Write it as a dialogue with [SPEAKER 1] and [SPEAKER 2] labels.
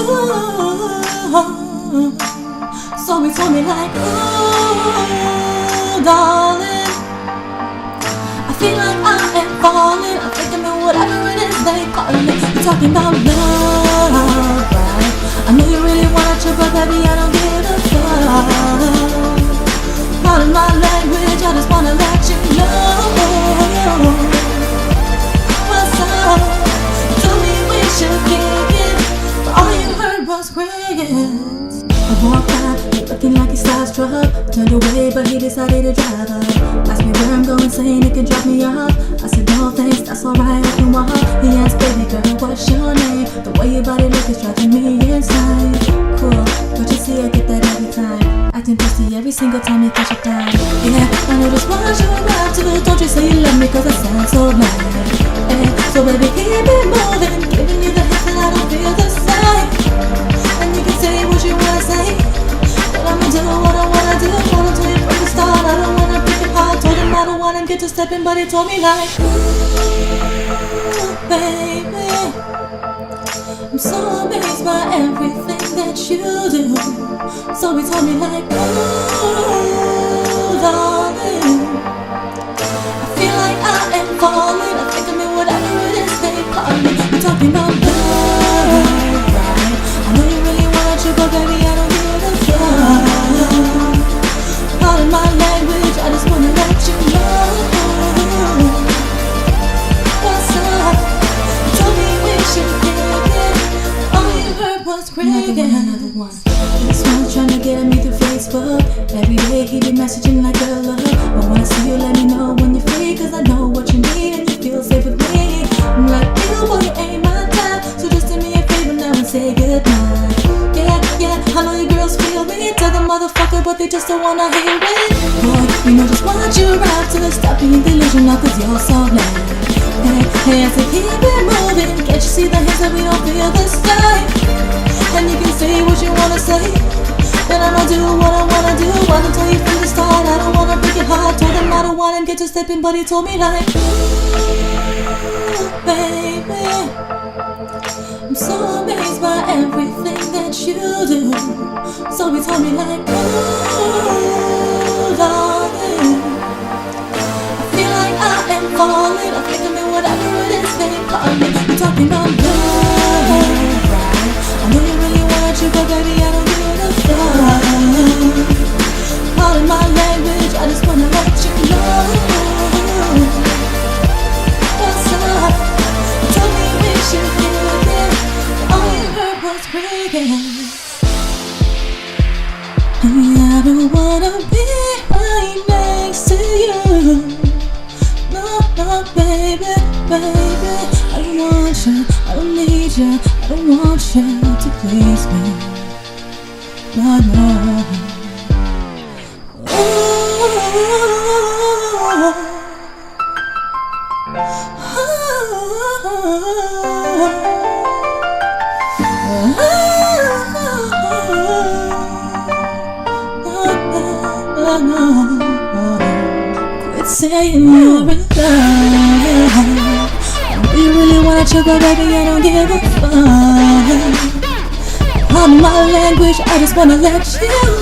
[SPEAKER 1] Ooh, so he told me like, ooh, darling, I feel like I am falling. I'm thinking of whatever it is they call it. You're talking about love, right? I know you really want to, but baby, I don't give a fuck. Pardon my language, I just wanna let you know what's up. You told me we should kick it, but all you heard was crickets. I walked by, looking like he starstruck. Turned away, but he decided to drive up. Asked me where I'm going, saying he can drop me off. I said no thanks, that's alright, I can walk. He asked, baby girl, what's your name? The way your body looks is driving me insane. Cool, but you see I get that every time. Acting pussy every single time you catch a time. Yeah, I know just what you arrive to. Don't you say you love me, cause I sound so mad. Hey, so baby, keep it moving, giving you the hits and I don't feel the same. And you can say what you wanna say, but I'ma do what I wanna do. Wanna do it from the start, I don't wanna break it apart. Told him I don't wanna get to stepping, but he told me like, ooh, baby, I'm so amazed by everything that you do. So he told me like, ooh, darling, I feel like I am falling. I think I'm in whatever it is they call me. You're talking about love, right? I know you really want to, but baby, I don't give a fuck. Pardon my language, I just wanna let you know what's up. You told me we should kick it, all you heard was cricket. Another one. This one's trying to get at me through Facebook. Every day he be messaging like a love. But when I see you, let me know when you're free, cause I know what you need and you feel safe with me. I'm like, ew, boy, you ain't my type, so just do me a favor now and say goodnight. Yeah, yeah, I know you girls feel me. Tell the motherfucker, but they just don't wanna hear it. Boy, you know just what you rap to. Stop being delusional, cause you're so mad. Hey, hey, I said keep it moving. Can't you see the hints that we don't feel the same? And you can say what you wanna say, but I'ma do what I wanna do. I don't tell you from the start, I don't wanna break your heart. Told him I don't want him get to stepping, but he told me like, ooh, baby, I'm so amazed by everything that you do. So he told me like, ooh, darling, I feel like I am falling. I think I'm in whatever it is they call me. You're talking about love, right? I know you really want you, but baby, I don't give a fuck. Pardon my language, I just wanna let you know what's up. You told me we should kick it, all you heard was crickets. I don't wanna be right next to you. No, no, baby, baby, I don't want you, I don't need you, I don't want you to please me. No, no. Quit saying you're in love. You really wanna chill, but baby, I don't give a fuck. On my language, I just wanna let you